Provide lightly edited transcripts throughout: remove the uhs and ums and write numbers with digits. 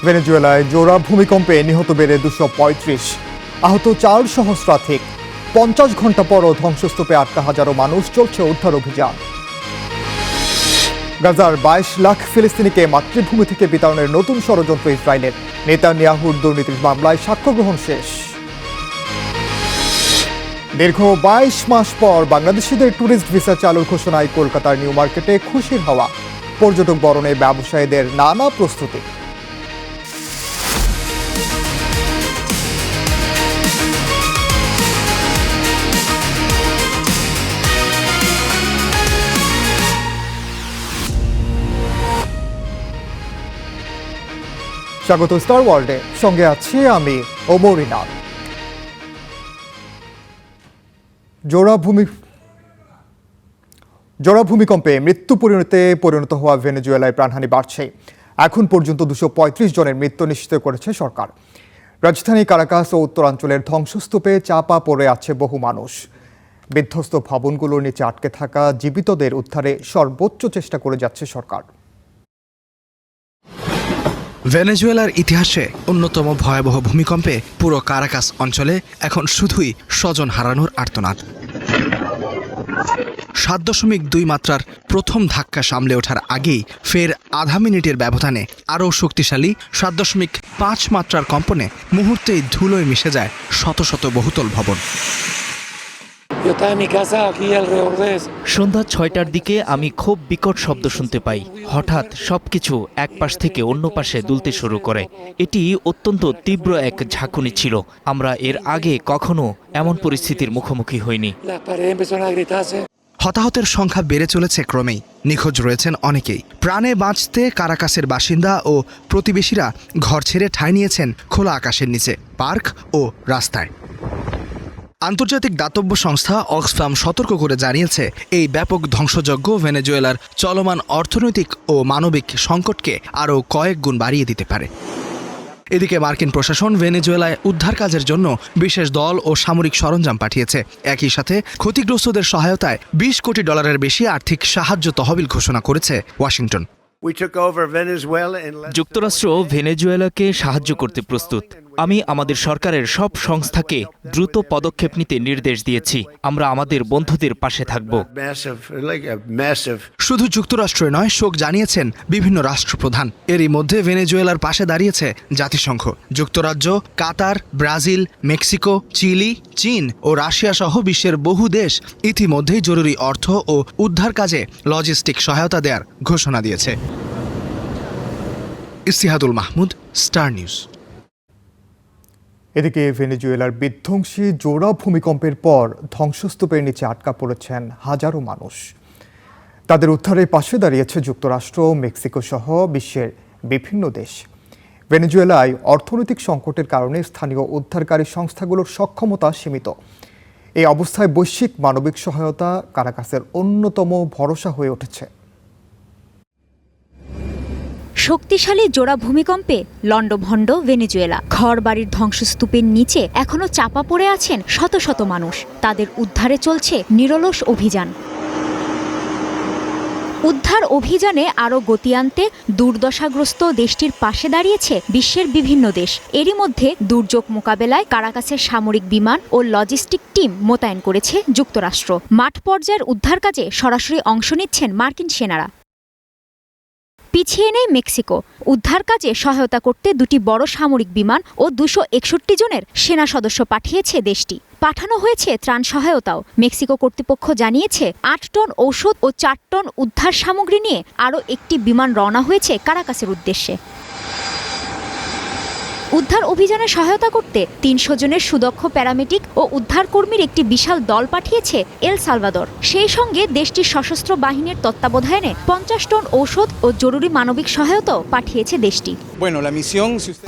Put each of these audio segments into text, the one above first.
ভেনেজুয়েলায় জোড়া ভূমিকম্পে নিহত বেড়ে 235, আহত 4 সহস্রাধিক। 50 ঘন্টা পরও ধ্বংসস্তূপে আটকা হাজারো মানুষ, চলছে উদ্ধার অভিযান। গাজার 22 লাখ ফিলিস্তিনিকে মাতৃভূমি থেকে বিতাড়নের নতুন ষড়যন্ত্র ইসরায়েলের। নেতানিয়াহুর দুর্নীতির মামলায় সাক্ষ্য গ্রহণ শেষ। দীর্ঘ 22 মাস পর বাংলাদেশিদের ট্যুরিস্ট ভিসা চালুর ঘোষণায় কলকাতার নিউ মার্কেটে খুশির হাওয়া। পর্যটক বরণে ব্যবসায়ীদের নানা প্রস্তুতি। স্বাগত স্টার ওয়ার্ল্ডে, সঙ্গে আছি আমি ওমর ইনাদ। জোড়া ভূমিকম্পে মৃত্যু পরিণত হওয়া ভেনেজুয়েলায় প্রাণহানি বাড়ছে। এখন পর্যন্ত 235 জনের মৃত্যু নিশ্চিত করেছে সরকার। রাজধানী কারাকাস ও উত্তরাঞ্চলের ধ্বংসস্তূপে চাপা পড়ে আছে বহু মানুষ। বিধ্বস্ত ভবনগুলোর নিচে আটকে থাকা জীবিতদের উদ্ধারে সর্বোচ্চ চেষ্টা করে যাচ্ছে সরকার। ভেনেজুয়েলার ইতিহাসে অন্যতম ভয়াবহ ভূমিকম্পে পুরো কারাকাস অঞ্চলে এখন শুধুই স্বজন হারানোর আর্তনাদ। 7.2 মাত্রার প্রথম ধাক্কা সামলে ওঠার আগেই ফের আধা মিনিটের ব্যবধানে আরও শক্তিশালী 7.5 মাত্রার কম্পনে মুহূর্তেই ধুলোয় মিশে যায় শত শত বহুতল ভবন। সন্ধ্যা 6টার দিকে আমি খুব বিকট শব্দ শুনতে পাই। হঠাৎ সবকিছু এক পাশ থেকে অন্য পাশে দুলতে শুরু করে। এটি অত্যন্ত তীব্র এক ঝাঁকুনি ছিল। আমরা এর আগে কখনো এমন পরিস্থিতির মুখোমুখি হইনি। হতাহতের সংখ্যা বেড়ে চলেছে ক্রমেই। নিখোঁজ রয়েছেন অনেকেই। প্রাণে বাঁচতে কারাকাসের বাসিন্দা ও প্রতিবেশীরা ঘর ছেড়ে ঠাঁই নিয়েছেন খোলা আকাশের নিচে, পার্ক ও রাস্তায়। আন্তর্জাতিক দাতব্য সংস্থা অক্সফাম সতর্ক করে জানিয়েছে, এই ব্যাপক ধ্বংসযজ্ঞ ভেনেজুয়েলার চলমান অর্থনৈতিক ও মানবিক সংকটকে আরও কয়েক গুণ বাড়িয়ে দিতে পারে। এদিকে মার্কিন প্রশাসন ভেনেজুয়েলায় উদ্ধার কাজের জন্য বিশেষ দল ও সামরিক সরঞ্জাম পাঠিয়েছে। একই সাথে ক্ষতিগ্রস্তদের সহায়তায় $20 কোটি বেশি আর্থিক সাহায্য তহবিল ঘোষণা করেছে ওয়াশিংটন। যুক্তরাষ্ট্র ভেনেজুয়েলাকে সাহায্য করতে প্রস্তুত। আমি আমাদের সরকারের সব সংস্থাকে দ্রুত পদক্ষেপ নিতে নির্দেশ দিয়েছি। আমরা আমাদের বন্ধুদের পাশে থাকব। শুধু যুক্তরাষ্ট্রে নয়, শোক জানিয়েছেন বিভিন্ন রাষ্ট্রপ্রধান। এরই মধ্যে ভেনেজুয়েলার পাশে দাঁড়িয়েছে জাতিসংঘ। যুক্তরাজ্য, কাতার, ব্রাজিল, মেক্সিকো, চিলি, চীন ও রাশিয়া সহ বিশ্বের বহু দেশ ইতিমধ্যেই জরুরি অর্থ ও উদ্ধার কাজে লজিস্টিক সহায়তা দেওয়ার ঘোষণা দিয়েছে। ইস্তিহাদুল মাহমুদ, স্টার নিউজ। এদিকে ভেনেজুয়েলার বিধ্বংসী জোড়া ভূমিকম্পের পর ধ্বংসস্তূপের নিচে আটকা পড়েছেন হাজারো মানুষ। তাদের উদ্ধারের পাশে দাঁড়িয়েছে যুক্তরাষ্ট্র, মেক্সিকো সহ বিশ্বের বিভিন্ন দেশ। ভেনেজুয়েলায় অর্থনৈতিক সংকটের কারণে স্থানীয় উদ্ধারকারী সংস্থাগুলোর সক্ষমতা সীমিত। এই অবস্থায় বৈশ্বিক মানবিক সহায়তা কারাকাসের অন্যতম ভরসা হয়ে উঠেছে। শক্তিশালী জোড়া ভূমিকম্পে লণ্ডভণ্ড ভেনেজুয়েলা। ঘর বাড়ির ধ্বংসস্তূপের নিচে এখনো চাপা পড়ে আছেন শত শত মানুষ। তাদের উদ্ধারে চলছে নিরলস অভিযান। উদ্ধার অভিযানে আরও গতি আনতে দুর্দশাগ্রস্ত দেশটির পাশে দাঁড়িয়েছে বিশ্বের বিভিন্ন দেশ। এরই মধ্যে দুর্যোগ মোকাবেলায় কারাকাসের সামরিক বিমান ও লজিস্টিক টিম মোতায়েন করেছে যুক্তরাষ্ট্র। মাঠ পর্যায়ের উদ্ধার কাজে সরাসরি অংশ নিচ্ছেন মার্কিন সেনারা। পিছিয়ে নেই মেক্সিকো। উদ্ধার কাজে সহায়তা করতে 2টি বড় সামরিক বিমান ও 261 জনের সেনা সদস্য পাঠিয়েছে দেশটি। পাঠানো হয়েছে ত্রাণ সহায়তাও। মেক্সিকো কর্তৃপক্ষ জানিয়েছে 8 টন ঔষধ ও 4 টন উদ্ধার সামগ্রী নিয়ে আরও একটি বিমান রওনা হয়েছে কারাকাসের উদ্দেশ্যে। উদ্ধার অভিযানে সহায়তা করতে 300 জনের সুদক্ষ প্যারামেডিক ও উদ্ধারকর্মীর একটি বিশাল দল পাঠিয়েছে এল সালভাদর। সেই সঙ্গে দেশটির সশস্ত্র বাহিনীর তত্ত্বাবধানে 50 টন ঔষধ ও জরুরি মানবিক সহায়তাও পাঠিয়েছে দেশটি।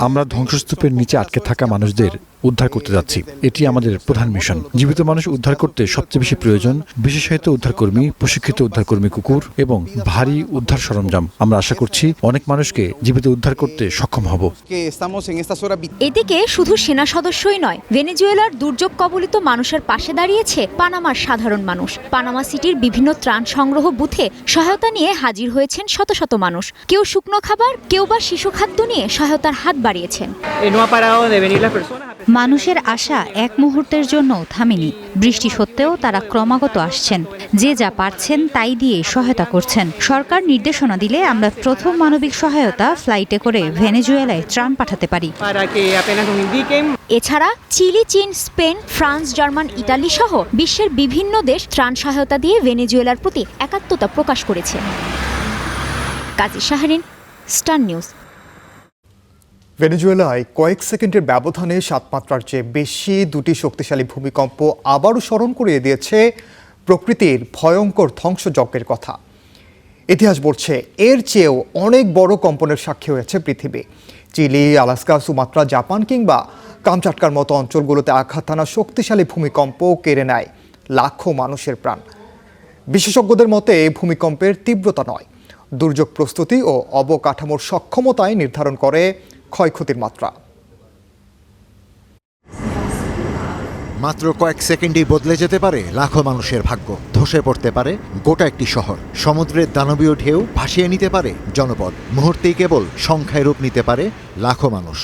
আমরা ধ্বংসস্তূপের নিচে আটকে থাকা মানুষদের উদ্ধার করতে যাচ্ছি। এটি আমাদের প্রধান মিশন। জীবিত মানুষ উদ্ধার করতে সবচেয়ে বেশি প্রয়োজন বিশেষায়িত উদ্ধারকর্মী, প্রশিক্ষিত উদ্ধারকর্মী কুকুর এবং ভারী উদ্ধার সরঞ্জাম। আমরা আশা করছি অনেক মানুষকে জীবিত উদ্ধার করতে সক্ষম হব। এদিকে শুধু সেনা সদস্যই নয়, ভেনেজুয়েলার দুর্যোগ কবলিত মানুষের পাশে দাঁড়িয়েছে পানামার সাধারণ মানুষ। পানামা সিটির বিভিন্ন ত্রাণ সংগ্রহ বুথে সহায়তা নিয়ে হাজির হয়েছেন শত শত মানুষ। কেউ শুকনো খাবার, কেউ বা শিশু খাদ্য নিয়ে সহায়তার হাত বাড়িয়েছেন। মানুষের আশা এক মুহূর্তের জন্য থামেনি। বৃষ্টি সত্ত্বেও তারা ক্রমাগত আসছেন, যে যা পারছেন তাই দিয়ে সহায়তা করছেন। সরকার নির্দেশনা দিলে আমরা প্রথম মানবিক সহায়তা ফ্লাইটে করে ভেনেজুয়েলায় ত্রাণ পাঠাতে পারি। এছাড়া চিলি, চীন, স্পেন, ফ্রান্স, জার্মান, ইতালি সহ বিশ্বের বিভিন্ন দেশ ত্রাণ সহায়তা দিয়ে ভেনেজুয়েলার প্রতি একাত্মতা প্রকাশ করেছে। কাজী শাহরিন, স্টার নিউজ। ভেনেজুয়েলায় কয়েক সেকেন্ডের ব্যবধানে 7 মাত্রার চেয়ে বেশি দুটি শক্তিশালী ভূমিকম্প আবারও স্মরণ করিয়ে দিয়েছে প্রকৃতির ভয়ঙ্কর ধ্বংসযজ্ঞের কথা। ইতিহাস বলছে এর চেয়েও অনেক বড় কম্পনের সাক্ষী হয়েছে পৃথিবী। চিলি, আলাস্কা, সুমাত্রা, জাপান কিংবা কামচাটকার মতো অঞ্চলগুলোতে আঘাত হানা শক্তিশালী ভূমিকম্প কেড়ে নেয় লাখো মানুষের প্রাণ। বিশেষজ্ঞদের মতে ভূমিকম্পের তীব্রতা নয়, দুর্যোগ প্রস্তুতি ও অবকাঠামোর সক্ষমতায় নির্ধারণ করে ক্ষয়ক্ষতির মাত্রা। মাত্র কয়েক সেকেন্ডেই বদলে যেতে পারে লাখো মানুষের ভাগ্য। ধসে পড়তে পারে গোটা একটি শহর। সমুদ্রের দানবীয় ঢেউ ভাসিয়ে নিতে পারে জনপদ। মুহূর্তেই কেবল সংখ্যায় রূপ নিতে পারে লাখো মানুষ।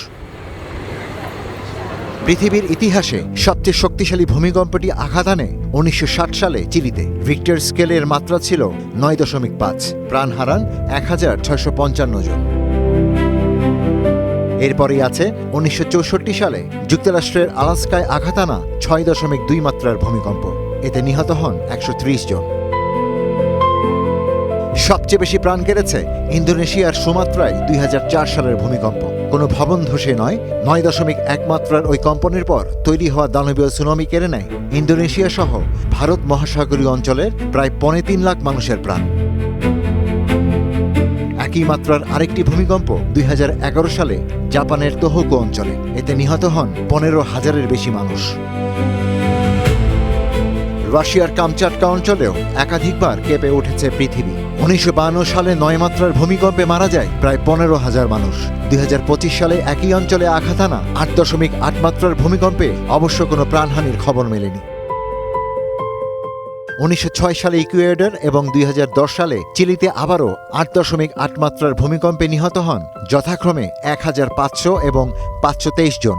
পৃথিবীর ইতিহাসে সবচেয়ে শক্তিশালী ভূমিকম্পটি আঘাত আনে 1960 সালে চিলিতে। রিক্টার স্কেলের মাত্রা ছিল 9.5। প্রাণ হারান 1655 জন। এরপরেই আছে 1964 সালে যুক্তরাষ্ট্রের আলাস্কায় আঘাত আনা 6.2 মাত্রার ভূমিকম্প। এতে নিহত হন 130 জন। সবচেয়ে বেশি প্রাণ কেড়েছে ইন্দোনেশিয়ার সুমাত্রায় 2004 সালের ভূমিকম্প। কোনো ভবন ধসে নয়, 9.1 মাত্রার ওই কম্পনের পর তৈরি হওয়া দানবীয় সুনামি কেড়ে নেয় ইন্দোনেশিয়া সহ ভারত মহাসাগরীয় অঞ্চলের প্রায় 3.5 লাখ মানুষের প্রাণ। একই মাত্রার আরেকটি ভূমিকম্প 2011 সালে জাপানের তোহোকু অঞ্চলে। এতে নিহত হন 15,000-এর বেশি মানুষ। রাশিয়ার কামচাটকা অঞ্চলেও একাধিকবার কেঁপে উঠেছে পৃথিবী। 1952 সালে 9 মাত্রার ভূমিকম্পে মারা যায় প্রায় 15,000 মানুষ। 2025 সালে একই অঞ্চলে আঘাত আনা 8.8 মাত্রার ভূমিকম্পে অবশ্য কোনো প্রাণহানির খবর মেলেনি। 1906 সালে ইকুয়েডর এবং 2010 সালে চিলিতে আবারও 8.8 মাত্রার ভূমিকম্পে নিহত হন যথাক্রমে 1500 এবং 523 জন।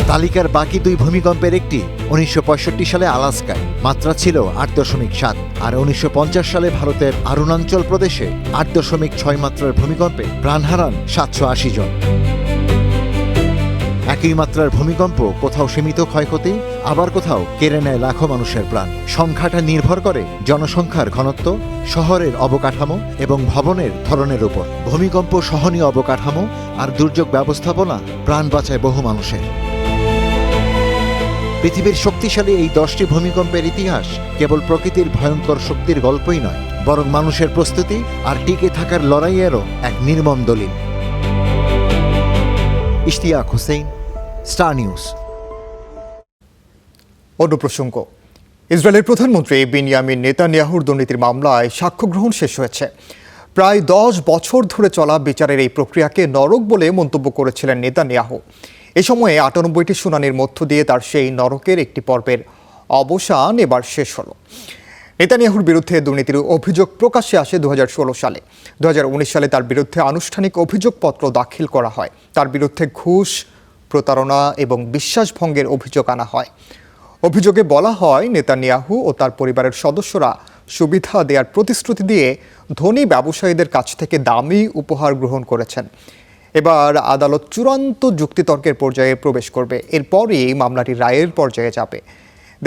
তালিকার বাকি দুই ভূমিকম্পের একটি 1965 সালে আলাস্কায়, মাত্রা ছিল 8.7, আর 1950 সালে ভারতের অরুণাচল প্রদেশে 8.6 মাত্রার ভূমিকম্পে প্রাণ হারান 780 জন। একই মাত্রার ভূমিকম্প কোথাও সীমিত ক্ষয়ক্ষতি, আবার কোথাও কেড়ে নেয় লাখো মানুষের প্রাণ। সংখ্যাটা নির্ভর করে জনসংখ্যার ঘনত্ব, শহরের অবকাঠামো এবং ভবনের ধরনের উপর। ভূমিকম্প সহনীয় অবকাঠামো আর দুর্যোগ ব্যবস্থাপনা প্রাণ বাঁচায় বহু মানুষের। পৃথিবীর শক্তিশালী এই 10টি ভূমিকম্পের ইতিহাস কেবল প্রকৃতির ভয়ঙ্কর শক্তির গল্পই নয়, বরং মানুষের প্রস্তুতি আর টিকে থাকার লড়াইয়েরও এক নির্মম দলিল। Ishtiaq Hossain, star news. অন্য প্রসঙ্গ, ইসরায়েলের প্রধানমন্ত্রী বেনিয়ামিন নেতানিয়াহুর দুর্নীতির মামলায় সাক্ষ্য গ্রহণ শেষ হয়েছে। প্রায় 10 বছর ধরে চলা বিচারের এই প্রক্রিয়াকে নরক বলে মন্তব্য করেছিলেন নেতানিয়াহু। এ সময়ে 98টি শুনানির মধ্য দিয়ে তার সেই নরকের একটি পর্বের অবসান এবার শেষ হলো। নেতানিয়াহুর বিরুদ্ধে দুর্নীতির অভিযোগ প্রকাশ্যে আসে 2016 সালে। 2019 সালে তার বিরুদ্ধে আনুষ্ঠানিক অভিযোগপত্র দাখিল করা হয়। তার বিরুদ্ধে ঘুষ, প্রতারণা এবং বিশ্বাসভঙ্গের অভিযোগ আনা হয়। অভিযোগে বলা হয় নেতানিয়াহু ও তার পরিবারের সদস্যরা সুবিধা দেওয়ার প্রতিশ্রুতি দিয়ে ধনী ব্যবসায়ীদের কাছ থেকে দামি উপহার গ্রহণ করেছেন। এবার আদালত চূড়ান্ত যুক্তিতর্কের পর্যায়ে প্রবেশ করবে। এরপরই মামলাটি রায়ের পর্যায়ে যাবে।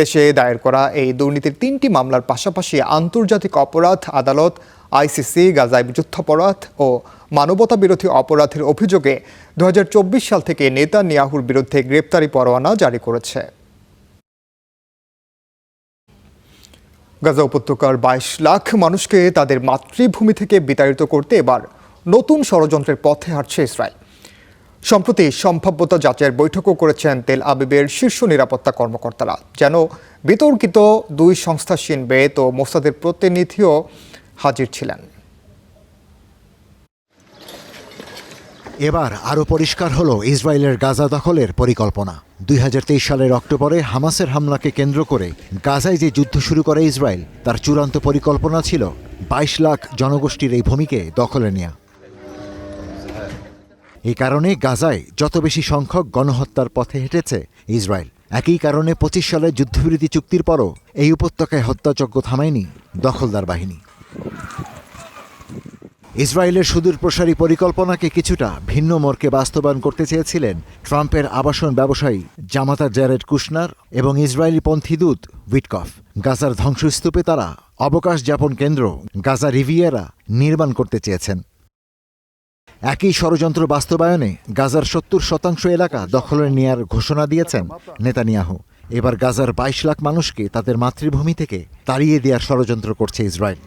দেশে দায়ের করা এই দুর্নীতির 3টি মামলার পাশাপাশি আন্তর্জাতিক অপরাধ আদালত আইসিসি গাজায় যুদ্ধাপরাধ ও মানবতা বিরোধী অপরাধের অভিযোগে 2024 সাল থেকে নেতানিয়াহুর বিরুদ্ধে গ্রেপ্তারি পরোয়ানা জারি করেছে। গাজা উপত্যকার 22 লাখ মানুষকে তাদের মাতৃভূমি থেকে বিতাড়িত করতে এবার নতুন ষড়যন্ত্রের পথে হাঁটছে ইসরায়েল। সম্প্রতি সম্ভাব্যতা যাচাইয়ের বৈঠকও করেছেন তেল আবিবের শীর্ষ নিরাপত্তা কর্মকর্তারা। যেন বিতর্কিত দুই সংস্থা শিন বেত ও মোসাদের প্রতিনিধিও হাজির ছিলেন। এবার আরও পরিষ্কার হলো ইসরায়েলের গাজা দখলের পরিকল্পনা। 2023 সালের অক্টোবরে হামাসের হামলাকে কেন্দ্র করে গাজায় যে যুদ্ধ শুরু করে ইসরায়েল, তার চূড়ান্ত পরিকল্পনা ছিল 22 লাখ জনগোষ্ঠীর এই ভূমিকে দখলে নেওয়া। এই কারণে গাজায় যত বেশি সংখ্যক গণহত্যার পথে হেঁটেছে ইসরায়েল। একই কারণে 25 সালের যুদ্ধবিরতি চুক্তির পরও এই উপত্যকায় হত্যাযজ্ঞ থামায়নি দখলদার বাহিনী। ইসরায়েলের সুদূরপ্রসারী পরিকল্পনাকে কিছুটা ভিন্ন মোড়কে বাস্তবায়ন করতে চেয়েছিলেন ট্রাম্পের আবাসন ব্যবসায়ী জামাতা জ্যারেড কুশনার এবং ইসরায়েলিপন্থী দূত উইটকফ। গাজার ধ্বংসস্তূপে তারা অবকাশ যাপন কেন্দ্র গাজা রিভিয়েরা নির্মাণ করতে চেয়েছেন। একই ষড়যন্ত্র বাস্তবায়নে গাজার 70% এলাকা দখলে নেয়ার ঘোষণা দিয়েছেন নেতানিয়াহু। এবার গাজার 22 লাখ মানুষকে তাদের মাতৃভূমি থেকে তাড়িয়ে দেওয়ার ষড়যন্ত্র করছে ইসরায়েল।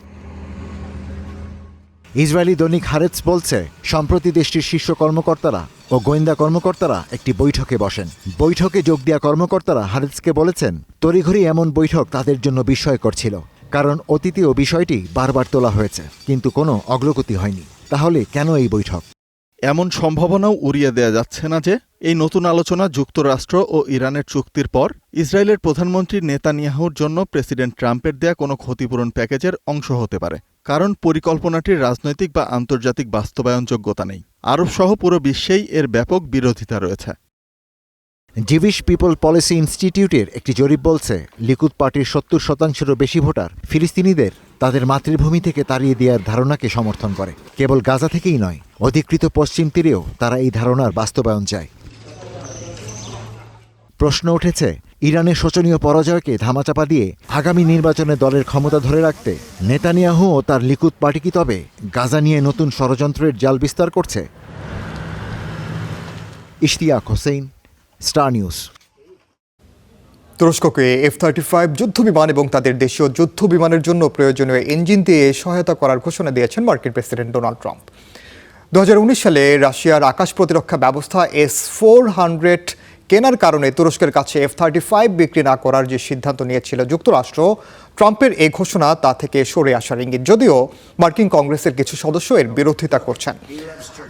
ইসরায়েলি দৈনিক হারেতস বলছে, সম্প্রতি দেশটির শীর্ষ কর্মকর্তারা ও গোয়েন্দা কর্মকর্তারা একটি বৈঠকে বসেন। বৈঠকে যোগ দেওয়া কর্মকর্তারা হারেতসকে বলেছেন, তড়িঘড়ি এমন বৈঠক তাদের জন্য বিস্ময়কর ছিল, কারণ অতীতেও বিষয়টি বারবার তোলা হয়েছে, কিন্তু কোনো অগ্রগতি হয়নি। তাহলে কেন এই বৈঠক? এমন সম্ভাবনাও উড়িয়ে দেয়া যাচ্ছে না যে এই নতুন আলোচনা যুক্তরাষ্ট্র ও ইরানের চুক্তির পর ইসরায়েলের প্রধানমন্ত্রী নেতানিয়াহুর জন্য প্রেসিডেন্ট ট্রাম্পের দেয়া কোনো ক্ষতিপূরণ প্যাকেজের অংশ হতে পারে, কারণ পরিকল্পনাটির রাজনৈতিক বা আন্তর্জাতিক বাস্তবায়নযোগ্যতা নেই। আরব সহ পুরো বিশ্বেই এর ব্যাপক বিরোধিতা রয়েছে। জিউইশ পিপল পলিসি ইনস্টিটিউটের একটি জরিপ বলছে, লিকুদ পার্টির 70%-এরও বেশি ভোটার ফিলিস্তিনিদের তাদের মাতৃভূমি থেকে তাড়িয়ে দেওয়ার ধারণাকে সমর্থন করে। কেবল গাজা থেকেই নয়, অধিকৃত পশ্চিম তীরেও তারা এই ধারণার বাস্তবায়ন চায়। প্রশ্ন উঠেছে, ইরানের শোচনীয় পরাজয়কে ধামাচাপা দিয়ে আগামী নির্বাচনে দলের ক্ষমতা ধরে রাখতে নেতানিয়াহু ও তার লিকুদ পার্টি কি তবে গাজা নিয়ে নতুন ষড়যন্ত্রের জাল বিস্তার করছে? Ishtiaq Hossain, star news. তুরস্ককে F-35 যুদ্ধবিমান এবং তাদের দেশীয় যুদ্ধবিমানের জন্য প্রয়োজনীয় ইঞ্জিন দিয়ে সহায়তা করার ঘোষণা দিয়েছেন মার্কিন প্রেসিডেন্ট ডোনাল্ড ট্রাম্প। 2019 সালে রাশিয়ার আকাশ প্রতিরক্ষা ব্যবস্থা S-400 কেনার কারণে তুরস্কের কাছে F-35 বিক্রি না করার যে সিদ্ধান্ত নিয়েছিল যুক্তরাষ্ট্র, ট্রাম্পের এই ঘোষণা তা থেকে সরে আসার ইঙ্গিত, যদিও মার্কিন কংগ্রেসের কিছু সদস্য এর বিরোধিতা করছেন।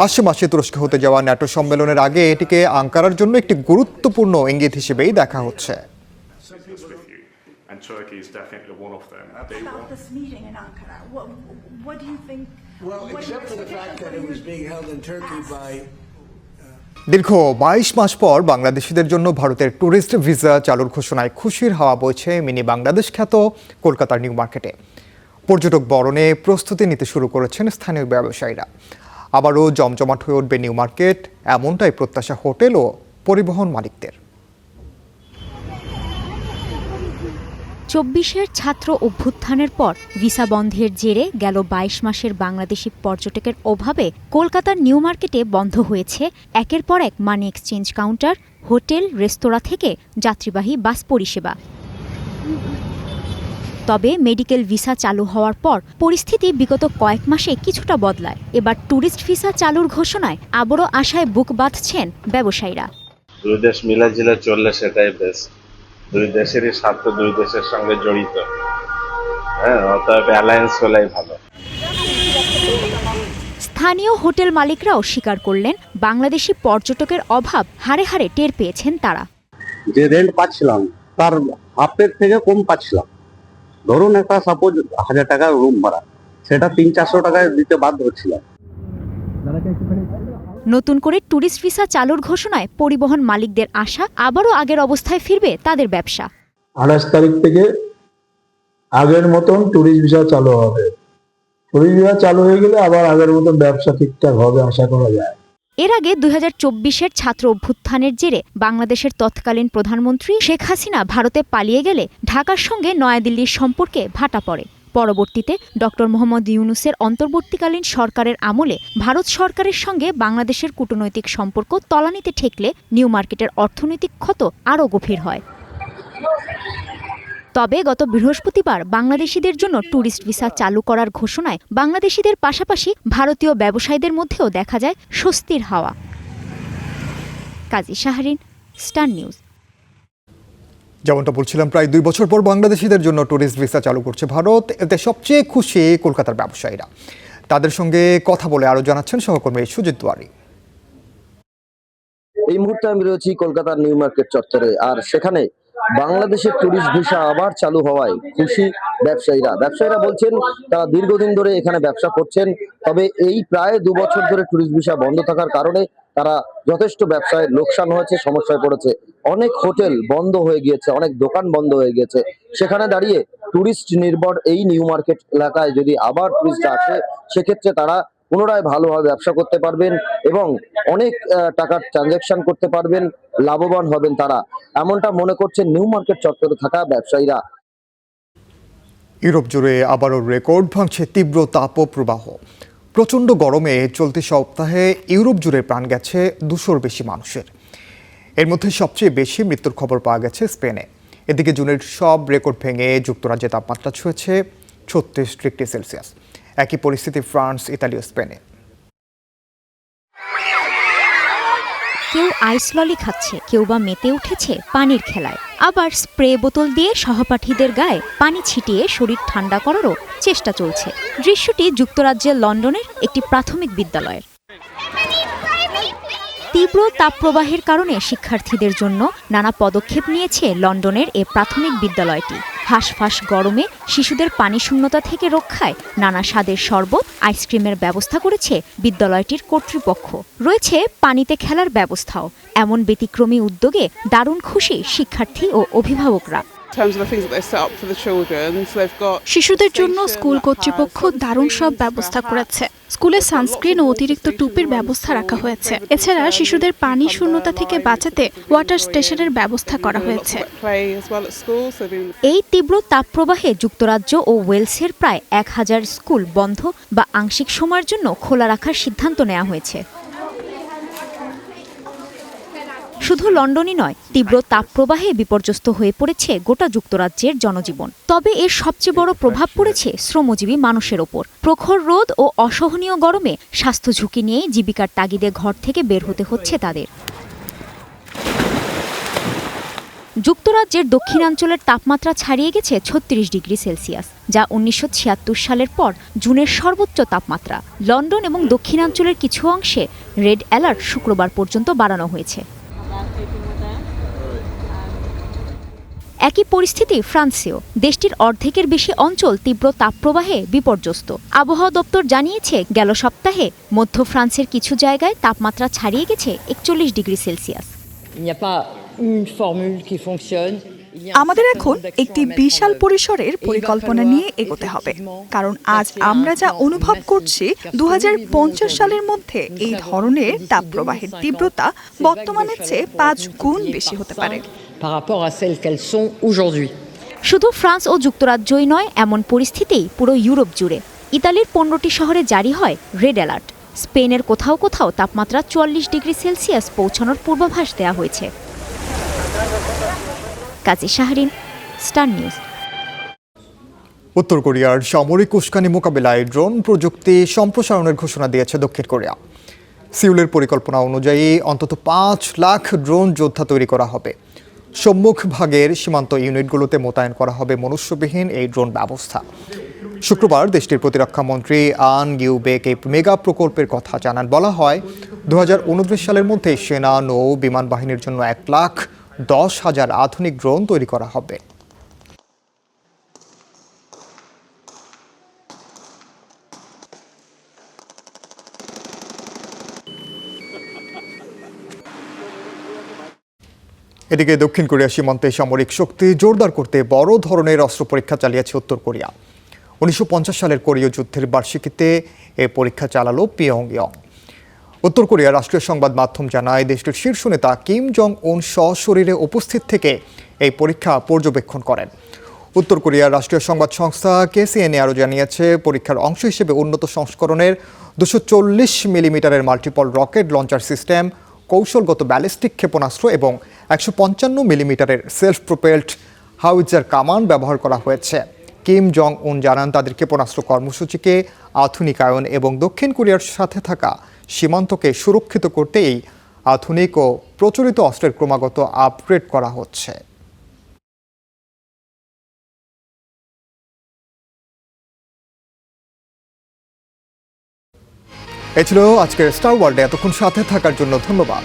আসছে মাসে তুরস্কে হতে যাওয়া ন্যাটো সম্মেলনের আগে এটিকে আঙ্কারার জন্য একটি গুরুত্বপূর্ণ ইঙ্গিত হিসেবেই দেখা হচ্ছে। And Turkey is definitely one of them. About this meeting in Ankara, what do you think? Well, except for the fact that it was being held in Turkey by দীর্ঘ 22 মাস পর বাংলাদেশিদের জন্য ভারতের ট্যুরিস্ট ভিসা চালুর ঘোষণায় খুশির হাওয়া বইছে মিনি বাংলাদেশ খ্যাত কলকাতার নিউ মার্কেটে। পর্যটক বরণে প্রস্তুতি নিতে শুরু করেছেন স্থানীয় ব্যবসায়ীরা। আবারও জমজমাট হয়ে উঠবে নিউ মার্কেট, এমনটাই প্রত্যাশা হোটেল ও পরিবহন মালিকদের। 24-এর ছাত্র অভ্যুত্থানের পর ভিসা বন্ধের জেরে গেল 22 মাসের বাংলাদেশি পর্যটকের অভাবে কলকাতার নিউ মার্কেটে বন্ধ হয়েছে একের পর এক মানি এক্সচেঞ্জ কাউন্টার, হোটেল, রেস্তোরাঁ থেকে যাত্রীবাহী বাস পরিষেবা। তবে মেডিকেল ভিসা চালু হওয়ার পর পরিস্থিতি বিগত কয়েক মাসে কিছুটা বদলায়। এবার ট্যুরিস্ট ভিসা চালুর ঘোষণায় আবারও আশায় বুক বাঁধছেন ব্যবসায়ীরা। দুই দেশ মিলাজিলে চললে সেটাই বেস্ট। দুই দেশেরই স্বার্থ দুই দেশের সঙ্গে জড়িত, অতএব অ্যালায়েন্স হলেই ভালো। স্থানীয় হোটেল মালিকরাও স্বীকার করলেন, বাংলাদেশি পর্যটকের অভাব হাড়ে হাড়ে টের পেয়েছেন তারা। যে রেন্ট পাচ্ছিলাম তার হাফের থেকে কম পাচ্ছিলাম। ধরুন একটা সাপোজ 1000 টাকার রুম ভাড়া, সেটা 300-400 টাকায় দিতে বাধ্য হচ্ছিলাম। নতুন করে ট্যুরিস্ট ভিসা চালুর ঘোষণায় পরিবহন মালিকদের আশা আবারও আগের অবস্থায় ফিরবে তাদের ব্যবসা। 28 তারিখ থেকে আগের মতন ট্যুরিস্ট ভিসা চালু হবে। ট্যুরিস্ট ভিসা চালু হয়ে গেলে আবার আগের মতন ব্যবসা ঠিকঠাক হবে আশা করা যায়। এর আগে 2024-এর ছাত্র অভ্যুত্থানের জেরে বাংলাদেশের তৎকালীন প্রধানমন্ত্রী শেখ হাসিনা ভারতে পালিয়ে গেলে ঢাকার সঙ্গে নয়াদিল্লির সম্পর্কে ভাটা পড়ে। পরবর্তীতে ডক্টর মোহাম্মদ ইউনূসের অন্তর্বর্তীকালীন সরকারের আমলে ভারত সরকারের সঙ্গে বাংলাদেশের কূটনৈতিক সম্পর্ক তলানিতে ঠেকলে নিউ মার্কেটের অর্থনৈতিক ক্ষত আরও গভীর হয়। তবে গত বৃহস্পতিবার বাংলাদেশিদের জন্য ট্যুরিস্ট ভিসা চালু করার ঘোষণায় বাংলাদেশিদের পাশাপাশি ভারতীয় ব্যবসায়ীদের মধ্যেও দেখা যায় স্বস্তির হাওয়া। কাজী শাহরিন, স্টার নিউজ। যেমনটা বলছিলাম, প্রায় 2 বছর পর বাংলাদেশিদের জন্য ট্যুরিস্ট ভিসা চালু করছে ভারত। এতে সবচেয়ে খুশি কলকাতার ব্যবসায়ীরা। তাদের সঙ্গে কথা বলে আরও জানাচ্ছেন সহকর্মী সুজিত দুয়ারি। এই মুহূর্তে আমি রয়েছি কলকাতার নিউ মার্কেট চত্বরে, আর সেখানে বাংলাদেশের ট্যুরিস্ট ভিসা আবার চালু হওয়ায় খুশি ব্যবসায়ীরা বলছেন তারা দীর্ঘদিন ধরে এখানে ব্যবসা করছেন, তবে এই প্রায় 2 বছর ধরে ট্যুরিস্ট ভিসা বন্ধ থাকার কারণে তারা যথেষ্ট ব্যবসায় লোকসান হয়েছে, সমস্যায় পড়েছে। অনেক হোটেল বন্ধ হয়ে গিয়েছে, অনেক দোকান বন্ধ হয়ে গিয়েছে। সেখানে দাঁড়িয়ে ট্যুরিস্ট নির্ভর এই নিউ মার্কেট এলাকায় যদি আবার ট্যুরিস্ট আসে, সেক্ষেত্রে তারা পুনরায় ভালোভাবে ব্যবসা করতে পারবেন এবং অনেক টাকার ট্রানজাকশন করতে পারবেন, লাভবান হবেন তারা, এমনটা মনে করছেন নিউ মার্কেট চত্বরে থাকা ব্যবসায়ীরা। ইউরোপ জুড়ে আবারও রেকর্ড ভাঙছে তীব্র তাপপ্রবাহ। প্রচণ্ড গরমে চলতি সপ্তাহে ইউরোপ জুড়ে প্রাণ গেছে 200-র বেশি মানুষের। এর মধ্যে সবচেয়ে বেশি মৃত্যুর খবর পাওয়া গেছে স্পেনে। এদিকে জুনের সব রেকর্ড ভেঙে যুক্তরাজ্যে তাপমাত্রা ছুঁয়েছে 36 ডিগ্রি সেলসিয়াস। একই পরিস্থিতি ফ্রান্স, ইতালি ও স্পেনে। কেউ আইস ললি খাচ্ছে, কেউ বা মেতে উঠেছে পানির খেলায়, আবার স্প্রে বোতল দিয়ে সহপাঠীদের গায়ে পানি ছিটিয়ে শরীর ঠান্ডা করারও চেষ্টা চলছে। দৃশ্যটি যুক্তরাজ্যের লন্ডনের একটি প্রাথমিক বিদ্যালয়ের। তীব্র তাপপ্রবাহের কারণে শিক্ষার্থীদের জন্য নানা পদক্ষেপ নিয়েছে লন্ডনের এ প্রাথমিক বিদ্যালয়টি। হাঁসফাঁস গরমে শিশুদের পানি শূন্যতা থেকে রক্ষায় নানা স্বাদের শরবত, আইসক্রিমের ব্যবস্থা করেছে বিদ্যালয়টির কর্তৃপক্ষ। রয়েছে পানিতে খেলার ব্যবস্থাও। এমন ব্যতিক্রমী উদ্যোগে দারুণ খুশি শিক্ষার্থী ও অভিভাবকরা। শিশুদের জন্য স্কুল কর্তৃপক্ষ দারুণ সব ব্যবস্থা করেছে। স্কুলে সানস্ক্রিন ও অতিরিক্ত টুপির ব্যবস্থা রাখা হয়েছে। এছাড়া শিশুদের পানি শূন্যতা থেকে বাঁচাতে ওয়াটার স্টেশনের ব্যবস্থা করা হয়েছে। এই তীব্র তাপপ্রবাহে যুক্তরাজ্য ও ওয়েলসের প্রায় 1000 স্কুল বন্ধ বা আংশিক সময়ের জন্য খোলা রাখার সিদ্ধান্ত নেওয়া হয়েছে। শুধু লন্ডনই নয়, তীব্র তাপপ্রবাহে বিপর্যস্ত হয়ে পড়েছে গোটা যুক্তরাজ্যের জনজীবন। তবে এর সবচেয়ে বড় প্রভাব পড়েছে শ্রমজীবী মানুষের ওপর। প্রখর রোদ ও অসহনীয় গরমে স্বাস্থ্য ঝুঁকি নিয়ে জীবিকার তাগিদে ঘর থেকে বের হতে হচ্ছে তাদের। যুক্তরাজ্যের দক্ষিণাঞ্চলের তাপমাত্রা ছাড়িয়ে গেছে 36 ডিগ্রি সেলসিয়াস, যা 1976 সালের পর জুনের সর্বোচ্চ তাপমাত্রা। লন্ডন এবং দক্ষিণাঞ্চলের কিছু অংশে রেড অ্যালার্ট শুক্রবার পর্যন্ত বাড়ানো হয়েছে। একই পরিস্থিতি ফ্রান্সেও। দেশটির অর্ধেকের বেশি অঞ্চল তীব্র তাপপ্রবাহে বিপর্যস্ত। আবহাওয়া দপ্তর জানিয়েছে, গেল সপ্তাহে মধ্য ফ্রান্সের কিছু জায়গায় তাপমাত্রা ছাড়িয়ে গেছে 41 ডিগ্রি সেলসিয়াস। আমাদের এখন একটি বিশাল পরিসরের পরিকল্পনা নিয়ে এগোতে হবে, কারণ আজ আমরা যা অনুভব করছি 2050 সালের মধ্যে এই ধরনের তাপপ্রবাহের তীব্রতা বর্তমানের চেয়ে 5 গুণ বেশি হতে পারে। শুধু ফ্রান্স ও যুক্তরাজ্যই নয়, এমন পরিস্থিতি পুরো ইউরোপ জুড়ে। ইতালির 15টি শহরে জারি হয় রেড অ্যালার্ট। স্পেনের কোথাও কোথাও তাপমাত্রা 44 ডিগ্রি সেলসিয়াস পৌঁছানোর পূর্বাভাস দেওয়া হয়েছে। কাজী শাহরিন, স্টার নিউজ। উত্তর কোরিয়ার সামরিক উস্কানি মোকাবিলায় ড্রোন প্রযুক্তি সম্প্রসারণের ঘোষণা দিয়েছে দক্ষিণ কোরিয়া। সিউলের পরিকল্পনা অনুযায়ী অন্তত 5 লাখ ড্রোন যোদ্ধা তৈরি করা হবে। সম্মুখ ভাগের সীমান্ত ইউনিটগুলোতে মোতায়েন করা হবে মনুষ্যবিহীন এই ড্রোন ব্যবস্থা। শুক্রবার দেশটির প্রতিরক্ষা মন্ত্রী আন ইউবেক এই মেগা প্রকল্পের কথা জানান। বলা হয়, 2029 সালের মধ্যে সেনা, নৌ, বিমান বাহিনীর জন্য 1,10,000 আধুনিক ড্রোন তৈরি করা হবে। এদিকে দক্ষিণ কোরিয়া সীমান্তে সামরিক শক্তি জোরদার করতে বড় ধরনের অস্ত্র পরীক্ষা চালিয়েছে উত্তর কোরিয়া। 1950 সালের কোরীয় যুদ্ধের বার্ষিকীতে এ পরীক্ষা চালালো পিয়ংইয়ং। উত্তর কোরিয়ার রাষ্ট্রীয় সংবাদ মাধ্যম জানায়, দেশটির শীর্ষ নেতা কিম জং উন সশরীরে উপস্থিত থেকে এই পরীক্ষা পর্যবেক্ষণ করেন। উত্তর কোরিয়ার রাষ্ট্রীয় সংবাদ সংস্থা KCNA আরও জানিয়েছে, পরীক্ষার অংশ হিসেবে উন্নত সংস্করণের 240 মিলিমিটারের মাল্টিপল রকেট লঞ্চার সিস্টেম, কৌশলগত ব্যালিস্টিক ক্ষেপণাস্ত্র এবং 155 মিলিমিটারের সেলফ প্রোপেলড হাউইজার কামান ব্যবহার করা হয়েছে। কিম জং উন জানান, তাদের ক্ষেপণাস্ত্র কর্মসূচিকে আধুনিকায়ন এবং দক্ষিণ কোরিয়ার সাথে থাকা সীমান্তকে সুরক্ষিত করতে এই আধুনিক ও প্রচলিত অস্ত্রের ক্রমাগত আপগ্রেড করা হচ্ছে। এ ছিল আজকের স্টার ওয়ার্ল্ডে। এতক্ষণ সাথে থাকার জন্য ধন্যবাদ।